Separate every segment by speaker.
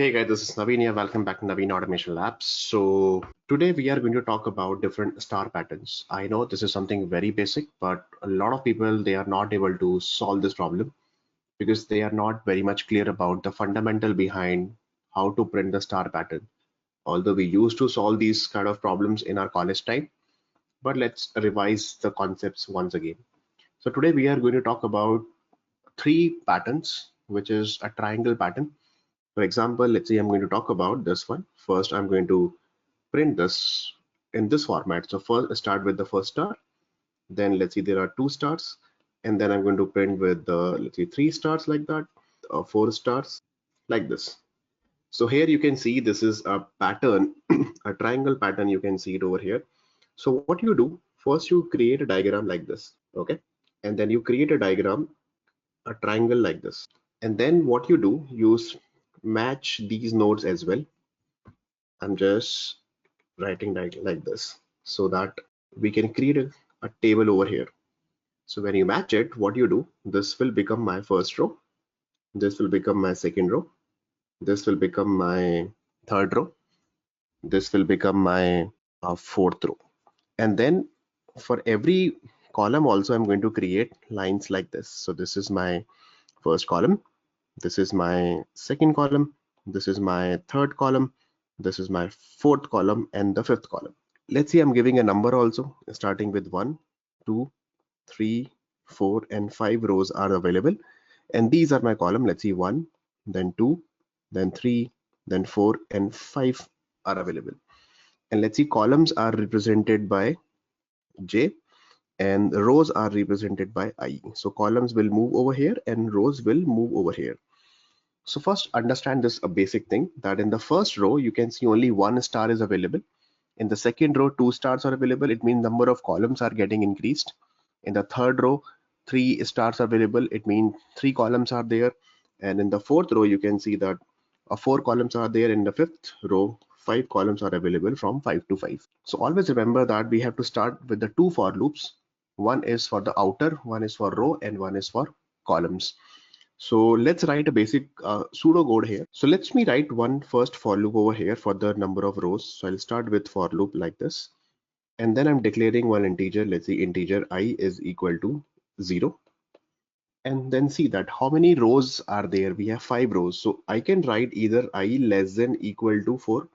Speaker 1: Hey guys, this is Naveen here. Welcome back to Naveen Automation Labs. So today we are going to talk about different star patterns. I know this is something very basic, but a lot of people they are not able to solve this problem because they are not very much clear about the fundamental behind how to print the star pattern. Although we used to solve these kind of problems in our college time, but let's revise the concepts once again. So today we are going to talk about three patterns, which is a triangle pattern. For example, let's say I'm going to talk about this one. First, I'm going to print this in this format. So first, start with the first star. Then let's see, there are two stars. And then I'm going to print with the, let's see, three stars like that, four stars like this. So here you can see this is a pattern, a triangle pattern. You can see it over here. So what you do, first you create a diagram like this, okay? And then you create a diagram, a triangle like this. And then what you do, you match these nodes as well. I'm just writing like this so that we can create a table over here. So when you match it, what you do, this will become my first row, this will become my second row, this will become my third row, this will become my fourth row. And then for every column also I'm going to create lines like this. So this is my first column, this is my second column, this is my third column, this is my fourth column, and the fifth column. Let's see, I'm giving a number also, starting with 1, 2, 3, 4, and 5 rows are available. And these are my column. Let's see, 1, then 2, then 3, then 4, and 5 are available. And let's see, columns are represented by J and rows are represented by I. So columns will move over here and rows will move over here. So first understand this a basic thing that in the first row, you can see only one star is available. In the second row, two stars are available. It means number of columns are getting increased. In the third row, three stars are available. It means three columns are there. And in the fourth row, you can see that four columns are there. In the fifth row, five columns are available from 5 to 5. So always remember that we have to start with the two for loops. One is for the outer, one is for row, and one is for columns. So let's write a basic pseudo code here. So let me write one first for loop over here for the number of rows. So I'll start with for loop like this. And then I'm declaring one integer. Let's say integer I is equal to 0. And then see that how many rows are there? We have 5 rows. So I can write either I less than equal to 4,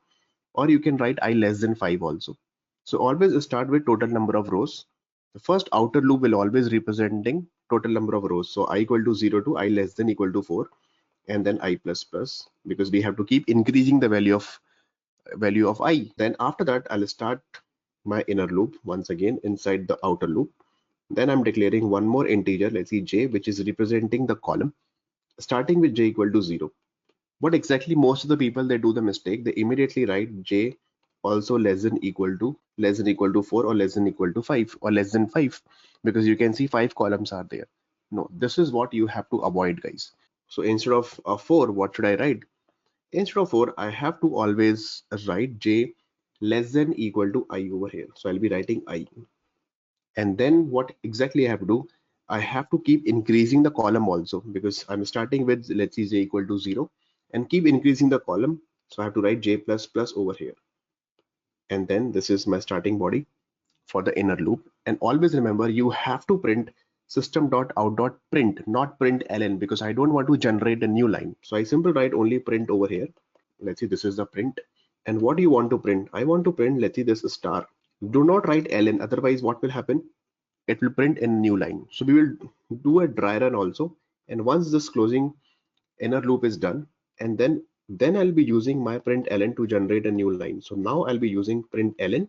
Speaker 1: or you can write I less than 5 also. So always start with total number of rows. The first outer loop will always representing total number of rows. So I equal to 0 to I less than equal to 4, and then I plus plus, because we have to keep increasing the value of I. Then after that, I'll start my inner loop once again inside the outer loop. Then I'm declaring one more integer, let's see j, which is representing the column, starting with j equal to 0. What exactly most of the people they do the mistake, they immediately write j also less than equal to 4, or less than equal to 5, or less than 5, because you can see 5 columns are there. No, this is what you have to avoid, guys. So instead of 4, what should I write? Instead of 4, I have to always write j less than equal to I over here. So I'll be writing I. And then what exactly I have to do? I have to keep increasing the column also, because I'm starting with, let's say, j equal to 0, and keep increasing the column. So I have to write j plus plus over here. And then this is my starting body for the inner loop. And always remember, you have to print system.out.print, not print ln, because I don't want to generate a new line. So I simply write only print over here. Let's see, this is the print. And what do you want to print? I want to print, let's see, this star. Do not write ln, otherwise what will happen? It will print in a new line. So we will do a dry run also. And once this closing inner loop is done, and then I'll be using my print ln to generate a new line. So now I'll be using print ln,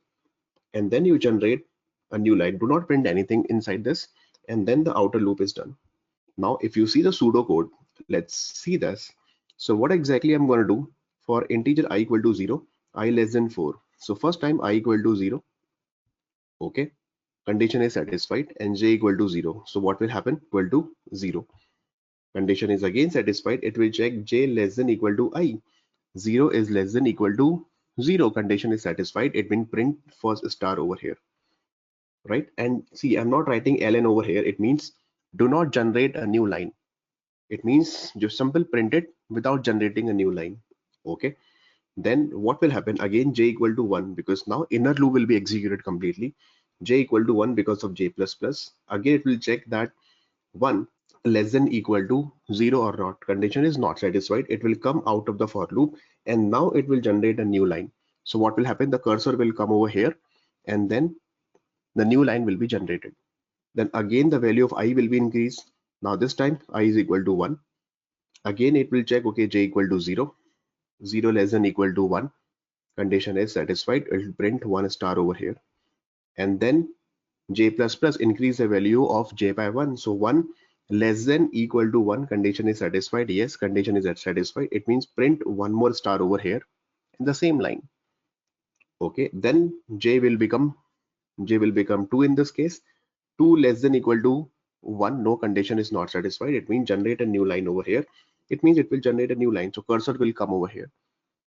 Speaker 1: and then you generate a new line. Do not print anything inside this, and then the outer loop is done. Now if you see the pseudo code, let's see this. So what exactly I'm going to do for integer I equal to 0, I less than 4. So first time I equal to 0, okay, condition is satisfied, and j equal to 0. So what will happen? Equal to 0. Condition is again satisfied. It will check j less than equal to I. 0 is less than equal to 0. Condition is satisfied. It will print first star over here, right? And see, I'm not writing ln over here. It means do not generate a new line. It means just simple print it without generating a new line. Okay, then what will happen again? J equal to 1, because now inner loop will be executed completely. J equal to 1 because of J plus plus. Again, it will check that 1 less than equal to 0 or not. Condition is not satisfied. It will come out of the for loop, and now it will generate a new line. So what will happen? The cursor will come over here, and then the new line will be generated. Then again the value of I will be increased. Now this time I is equal to 1. Again it will check, okay, j equal to 0, 0 less than equal to 1. Condition is satisfied. It will print 1 star over here. And then j plus plus increase the value of j by 1. So 1 less than equal to 1. Condition is satisfied. Yes, condition is satisfied. It means print one more star over here in the same line. Okay, then j will become 2 in this case. 2 less than equal to 1, no, condition is not satisfied. It means generate a new line over here. It means it will generate a new line. So cursor will come over here.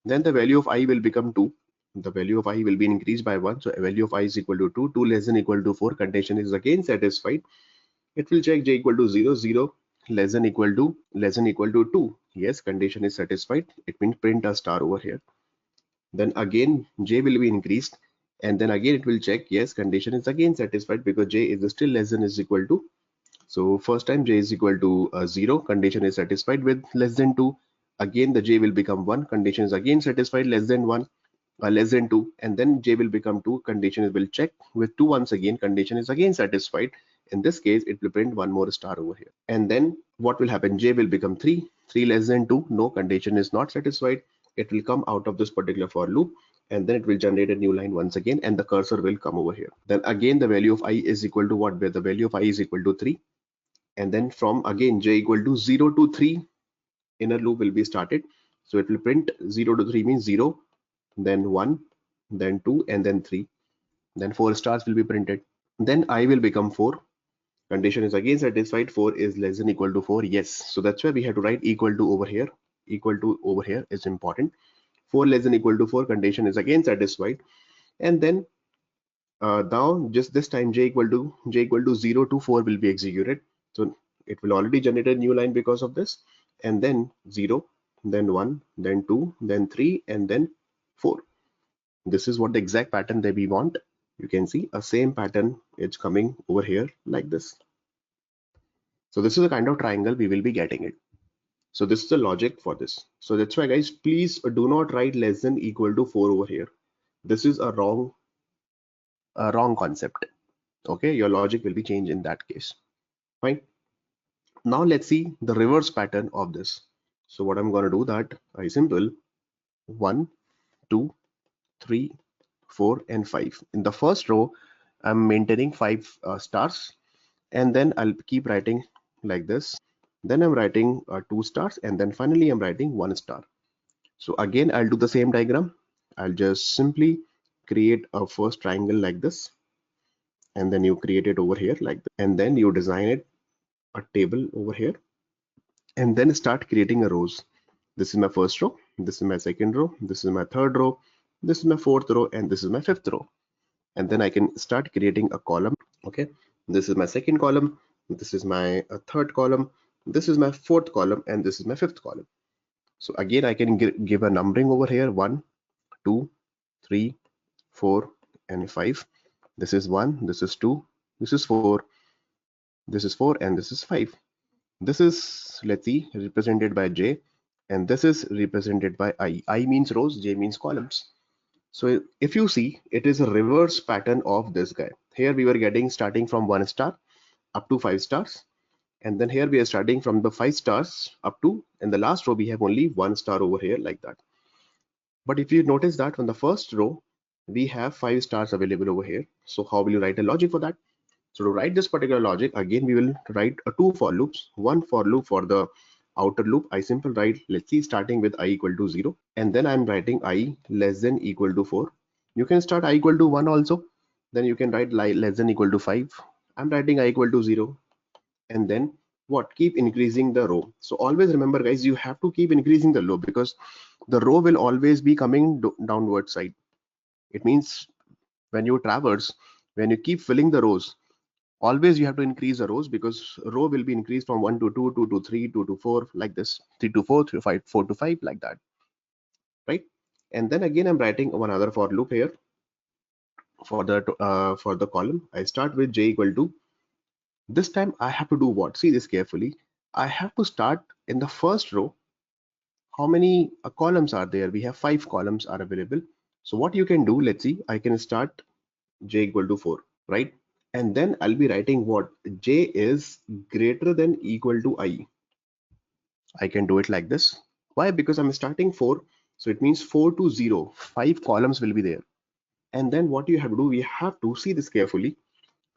Speaker 1: Then the value of I will become 2. The value of I will be increased by 1. So a value of I is equal to 2. 2 less than equal to 4. Condition is again satisfied. It will check j equal to 0. 0 less than equal to 2. Yes, condition is satisfied. It means print a star over here. Then again j will be increased, and then again it will check, yes, condition is again satisfied because j is still less than is equal to. So first time j is equal to 0, condition is satisfied with less than 2. Again the j will become 1, condition is again satisfied less than 1, less than 2, and then j will become 2, condition will check with 2 once again, condition is again satisfied. In this case it will print one more star over here. And then what will happen? J will become 3, 3 less than 2, no, condition is not satisfied. It will come out of this particular for loop, and then it will generate a new line once again, and the cursor will come over here. Then again the value of I is equal to what? Where the value of I is equal to 3, and then from again j equal to 0 to 3, inner loop will be started. So it will print 0 to 3 means 0, then 1, then 2, and then 3. Then 4 stars will be printed. Then I will become 4. Condition is again satisfied. 4 is less than equal to 4. Yes. So that's why we have to write equal to over here. Equal to over here is important. 4 less than equal to 4. Condition is again satisfied. And then now just this time j equal to 0 to 4 will be executed. So it will already generate a new line because of this. And then 0, then 1, then 2, then 3, and then 4. This is what the exact pattern that we want. You can see a same pattern is coming over here like this. So this is the kind of triangle we will be getting it. So this is the logic for this. So that's why guys, please do not write less than equal to 4 over here. This is a wrong concept. Okay, your logic will be changed in that case. Fine. Now let's see the reverse pattern of this. So what I'm going to do that I simple 1, 2, 3, 4, and 5. In the first row, I'm maintaining 5 stars, and then I'll keep writing like this. Then I'm writing 2 stars, and then finally I'm writing 1 star. So again, I'll do the same diagram. I'll just simply create a first triangle like this, and then you create it over here like this, and then you design it a table over here, and then start creating a rows. This is my first row, this is my second row, this is my third row, this is my fourth row, and this is my fifth row. And then I can start creating a column. Okay, this is my second column, this is my third column, this is my fourth column, and this is my fifth column. So again I can give a numbering over here: 1, 2, 3, 4, and 5. This is 1, this is 2, this is 4, this is 4, and this is 5. This is, let's see, represented by J, and this is represented by I. I means rows, J means columns. So if you see, it is a reverse pattern of this guy. Here we were getting starting from 1 star up to 5 stars, and then here we are starting from the 5 stars up to, in the last row we have only 1 star over here like that. But if you notice that on the first row we have 5 stars available over here. So how will you write a logic for that? So to write this particular logic, again we will write a 2 for loops. One for loop for the outer loop. I simply write, let's see, starting with I equal to 0, and then I'm writing I less than equal to 4. You can start I equal to 1 also. Then you can write less than equal to 5. I'm writing I equal to 0, and then what? Keep increasing the row. So always remember guys, you have to keep increasing the row, because the row will always be coming downward side. It means when you traverse, when you keep filling the rows, always you have to increase the rows, because row will be increased from 1 to 2, 2 to 3, 2 to 4, like this, 3 to 4, 3 to 5, 4 to 5, like that. right? And then again, I'm writing one other for loop here for the column. I start with j equal to, this time I have to do what? See this carefully. I have to start in the first row. How many columns are there? We have 5 columns are available. So what you can do, let's see, I can start j equal to 4, right? And then I'll be writing what? J is greater than equal to I. I can do it like this. Why? Because I'm starting 4. So it means 4 to 0. 5 columns will be there. And then what you have to do, we have to see this carefully,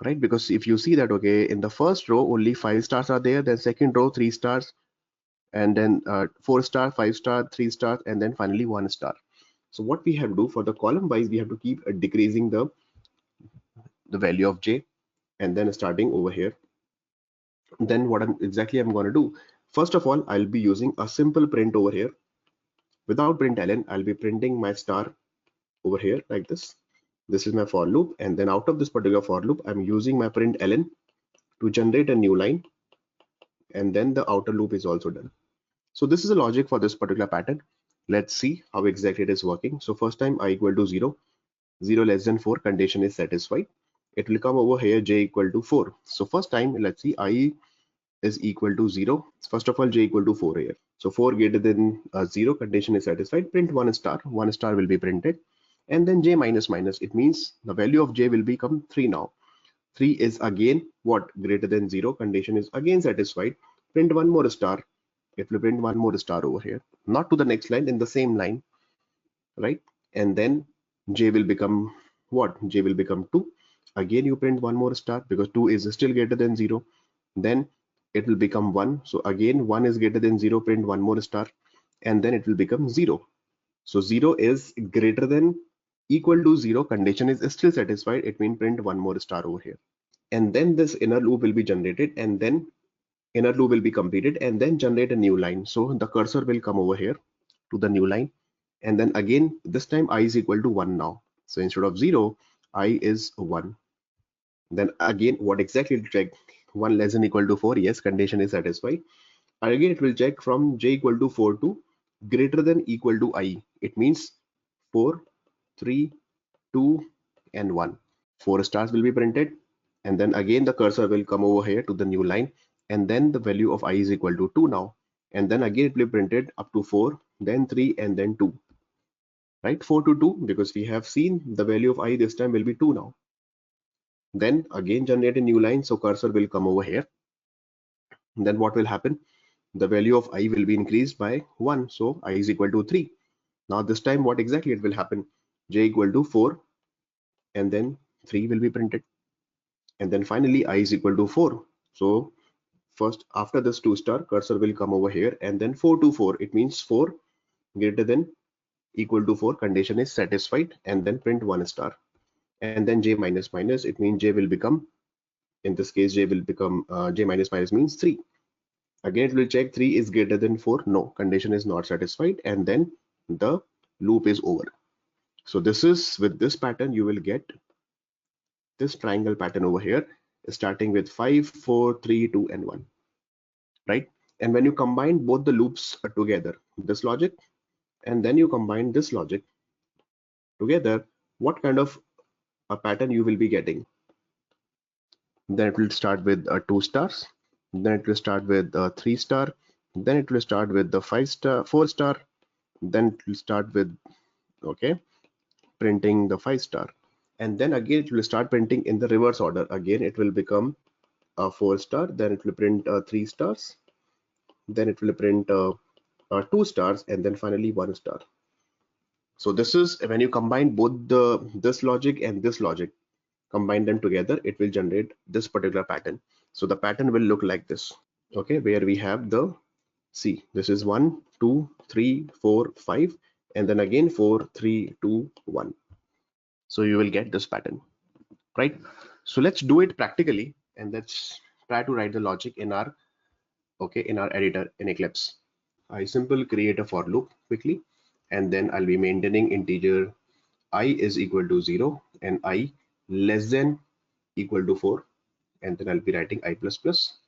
Speaker 1: right? Because if you see that, okay, in the first row, only 5 stars are there. Then second row, 3 stars. And then 4 star, 5 star, 3 stars. And then finally 1 star. So what we have to do for the column wise, we have to keep decreasing the value of j, and then starting over here. Then what I'm going to do, first of all, I'll be using a simple print over here. Without println, I'll be printing my star over here like this. This is my for loop, and then out of this particular for loop, I'm using my println to generate a new line, and then the outer loop is also done. So this is the logic for this particular pattern. Let's see how exactly it is working. So first time I equal to 0, 0 less than 4, condition is satisfied. It will come over here j equal to 4. So first time, let's see, I is equal to 0. First of all, j equal to 4 here. So 4 greater than 0, condition is satisfied. Print 1 star. 1 star will be printed. And then j minus minus, it means the value of j will become 3 now. 3 is again what? Greater than 0, condition is again satisfied. Print one more star. It will print one more star over here. Not to the next line, in the same line, right? And then j will become what? J will become 2. Again you print one more star because 2 is still greater than 0. Then it will become 1. So again 1 is greater than 0, print one more star, and then it will become 0. So 0 is greater than equal to 0, condition is still satisfied, it means print one more star over here. And then this inner loop will be generated, and then inner loop will be completed, and then generate a new line. So the cursor will come over here to the new line, and then again this time I is equal to 1 now. So instead of 0, I is 1. Then again, what exactly to check? 1 less than equal to 4, yes, condition is satisfied. Again it will check from j equal to 4 to greater than equal to I. It means 4, 3, 2 and 1. 4 stars will be printed, and then again the cursor will come over here to the new line, and then the value of I is equal to 2 now, and then again it will be printed up to 4, then 3 and then 2, right? 4 to 2, because we have seen the value of I this time will be 2 now. Then again generate a new line, so cursor will come over here. Then what will happen? The value of I will be increased by 1, so I is equal to 3. Now this time what exactly it will happen? J equal to 4, and then 3 will be printed, and then finally I is equal to 4. So first, after this 2 star, cursor will come over here, and then 4 to 4, it means 4 greater than equal to 4, condition is satisfied, and then print 1 star. And then j minus minus, it means j will become, in this case j will become j minus minus means 3. Again it will check 3 is greater than 4, no, condition is not satisfied, and then the loop is over. So this is, with this pattern you will get this triangle pattern over here, starting with 5, 4, 3, 2 and 1, right? And when you combine both the loops together, this logic, and then you combine this logic together, what kind of a pattern you will be getting? Then it will start with 2 stars, then it will start with 3 star, then it will start with the 5 star, 4 star, then it will start with, okay, printing the 5 star, and then again it will start printing in the reverse order. Again it will become a 4 star, then it will print 3 stars, then it will print 2 stars, and then finally 1 star. So this is when you combine both this logic and this logic, combine them together, it will generate this particular pattern. So the pattern will look like this, okay, where we have the, see, this is 1, 2, 3, 4, 5, and then again 4, 3, 2, 1. So you will get this pattern, right? So let's do it practically, and let's try to write the logic in our, okay, in our editor in Eclipse. I simply create a for loop quickly, and then I'll be maintaining integer I is equal to 0 and I less than equal to 4, and then I'll be writing I plus plus,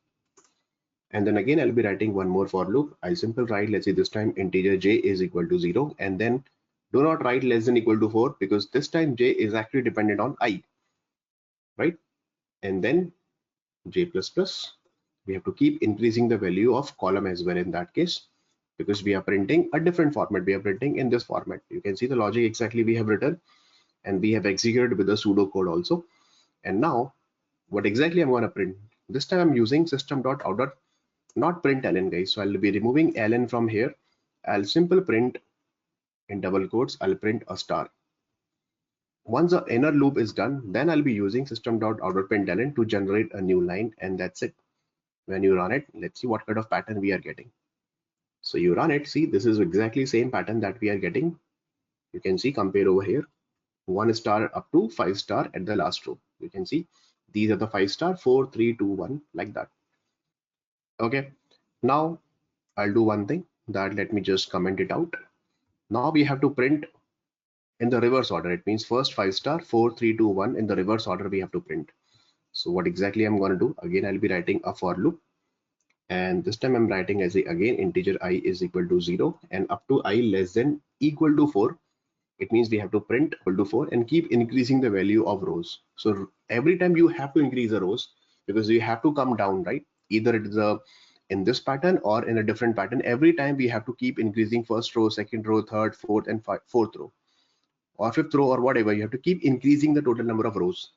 Speaker 1: And then again, I'll be writing one more for loop. I'll simply write, let's say this time integer j is equal to 0, and then do not write less than equal to 4 because this time j is actually dependent on I, right? And then j plus plus, we have to keep increasing the value of column as well in that case, because we are printing a different format. We are printing in this format. You can see the logic exactly we have written, and we have executed with the pseudo code also. And now what exactly I'm going to print? This time I'm using system.out, not print ln, guys. So I'll be removing ln from here. I'll simple print in double quotes, I'll print a star. Once the inner loop is done, then I'll be using system.out.println to generate a new line, and that's it. When you run it, let's see what kind of pattern we are getting. So you run it, see, this is exactly same pattern that we are getting. You can see, compare over here, 1 star up to 5 star at the last row. You can see these are the 5 star, 4, 3, 2, 1, like that. Okay, now I'll do one thing, that let me just comment it out. Now we have to print in the reverse order. It means first 5 star, 4, 3, 2, 1 in the reverse order we have to print. So what exactly I'm going to do? Again, I'll be writing a for loop, and this time I'm writing as again integer I is equal to 0 and up to I less than equal to 4. It means we have to print equal to 4 and keep increasing the value of rows. So every time you have to increase the rows because you have to come down, right? Either it is in this pattern or in a different pattern. Every time we have to keep increasing first row, second row, third, fourth, and fourth row, or fifth row, or whatever. You have to keep increasing the total number of rows.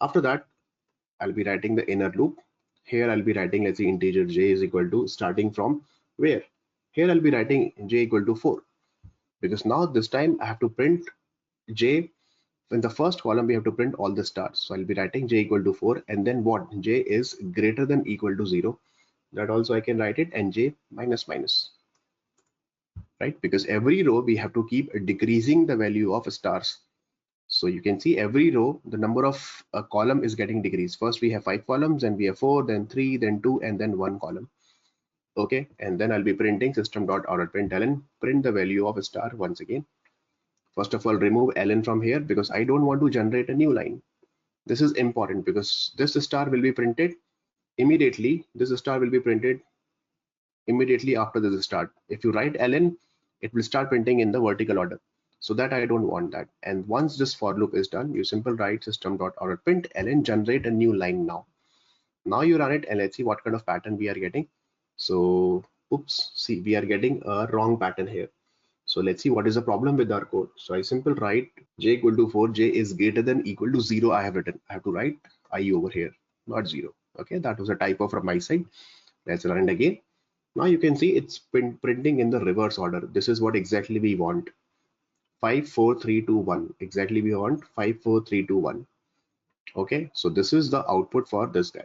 Speaker 1: After that, I'll be writing the inner loop. Here I'll be writing, let's say integer j is equal to, starting from where? Here I'll be writing j equal to 4, because now this time I have to print j. In the first column we have to print all the stars. So I'll be writing j equal to 4, and then what? J is greater than equal to 0. That also I can write it, and j minus minus, right? Because every row we have to keep decreasing the value of stars. So you can see every row, the number of a column is getting decreased. First we have 5 columns, and we have 4, then 3, then 2, and then 1 column. Okay, and then I'll be printing system.out.println, print the value of a star once again. First of all, remove ln from here because I don't want to generate a new line. This is important because this star will be printed immediately. This star will be printed immediately after this start. If you write ln, it will start printing in the vertical order. So that I don't want that. And once this for loop is done, you simple write system.out.println, generate a new line now. Now you run it and let's see what kind of pattern we are getting. So, oops, see, we are getting a wrong pattern here. So let's see what is the problem with our code. So I simple write j equal to 4, j is greater than equal to 0. I have written, I have to write I over here, not 0. Okay, that was a typo from my side. Let's run it again. Now you can see it's printing in the reverse order. This is what exactly we want. 5, 4, 3, 2, 1. Exactly we want 5, 4, 3, 2, 1. Okay, so this is the output for this guy.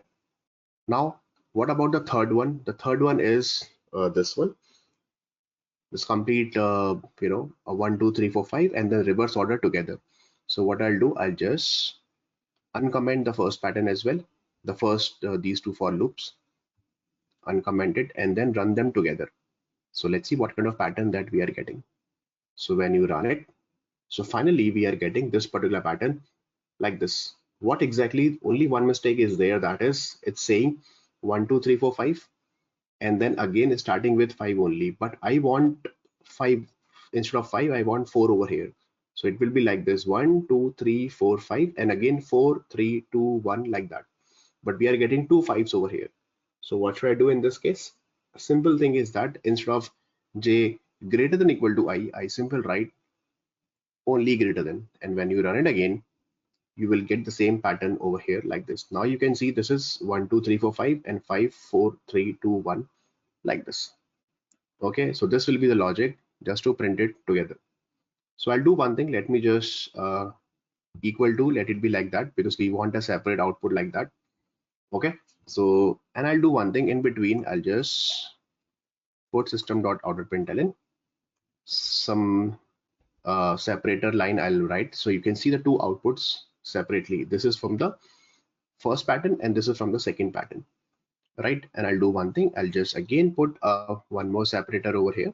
Speaker 1: Now, what about the third one? The third one is this one. This complete, a 1, 2, 3, 4, 5, and then reverse order together. So what I'll do, I'll just uncomment the first pattern as well. The first, these two for loops, uncomment it, and then run them together. So let's see what kind of pattern that we are getting. So when you run it, so finally we are getting this particular pattern like this. What exactly? Only one mistake is there, that is it's saying 1, 2, 3, 4, 5, and then again starting with 5 only, but I want 5 instead of 5. I want 4 over here. So it will be like this: 1, 2, 3, 4, 5, and again 4, 3, 2, 1, like that. But we are getting 2 5s over here. So what should I do in this case? A simple thing is that instead of j greater than equal to I simple write only greater than, and when you run it again, you will get the same pattern over here like this. Now you can see this is 1, 2, 3, 4, 5, and 5, 4, 3, 2, 1, like this. Okay, so this will be the logic just to print it together. So I'll do one thing. Let me just equal to, let it be like that because we want a separate output like that. Okay, so, and I'll do one thing in between. I'll just put system.out.println, some separator line I'll write, so you can see the two outputs separately. This is from the first pattern and this is from the second pattern, right? And I'll do one thing. I'll just again put one more separator over here,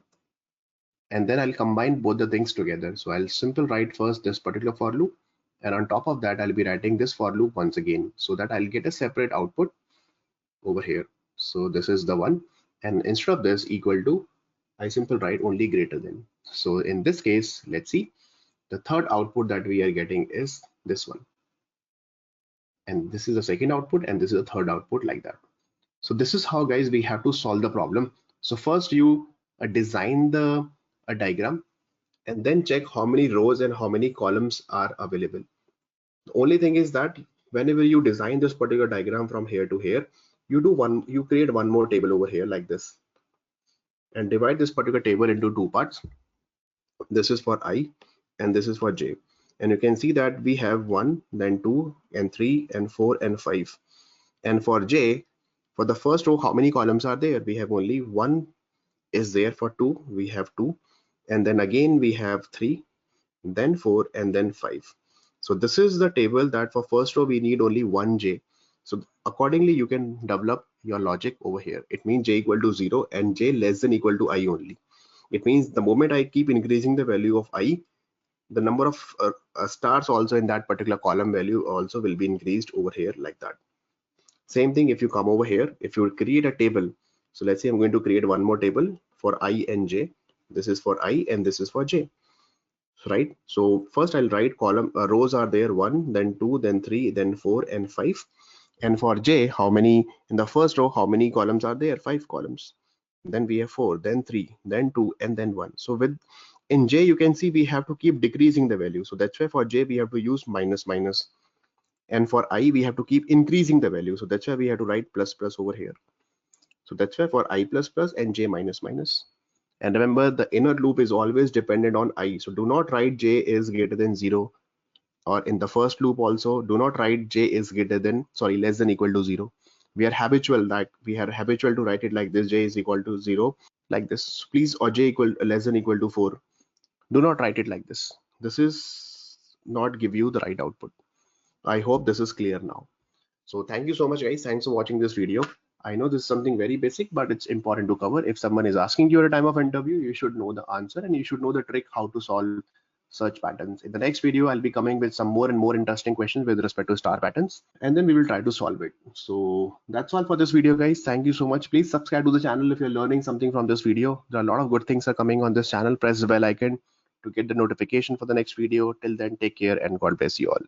Speaker 1: and then I'll combine both the things together. So I'll simple write first this particular for loop, and on top of that I'll be writing this for loop once again, so that I'll get a separate output over here. So this is the one, and instead of this equal to, I simply write only greater than. So in this case, let's see, the third output that we are getting is this one, and this is the second output, and this is the third output, like that. So this is how, guys, we have to solve the problem. So first you design the a diagram, and then check how many rows and how many columns are available. The only thing is that whenever you design this particular diagram from here to here, you create one more table over here like this, and divide this particular table into two parts. This is for I and this is for J. And you can see that we have 1, then 2 and 3 and 4 and 5. And for J, for the first row, how many columns are there? We have only 1 is there. For 2, we have 2. And then again we have 3, then 4 and then 5. So this is the table that for first row we need only 1 J. So accordingly you can develop your logic over here. It means J equal to 0 and J less than equal to I only. It means the moment I keep increasing the value of I, the number of stars also in that particular column value also will be increased over here, like that. Same thing if you come over here, if you create a table. So let's say I'm going to create one more table for I and J. This is for I and this is for J. Right, so first I'll write column rows are there, 1, then 2, then 3, then 4 and 5. And for J, how many in the first row, how many columns are there? 5 columns. Then we have 4, then 3, then 2 and then 1. So with in J you can see we have to keep decreasing the value, so that's why for J we have to use minus minus, and for I we have to keep increasing the value, so that's why we have to write plus plus over here. So that's why for I plus plus and J minus minus. And remember, the inner loop is always dependent on I, so do not write J is greater than 0, or in the first loop also do not write J is greater than, sorry, less than equal to 0. We are habitual to write it like this: J is equal to 0, like this, please, or J equal less than equal to 4. Do not write it like this. This is not give you the right output. I hope this is clear now. So thank you so much, guys. Thanks for watching this video. I know this is something very basic, but it's important to cover. If someone is asking you at a time of interview, you should know the answer and you should know the trick how to solve such patterns. In the next video, I'll be coming with some more and more interesting questions with respect to star patterns, and then we will try to solve it. So that's all for this video, guys. Thank you so much. Please subscribe to the channel if you're learning something from this video. There are a lot of good things are coming on this channel. Press the bell icon to get the notification for the next video. Till then, take care and God bless you all.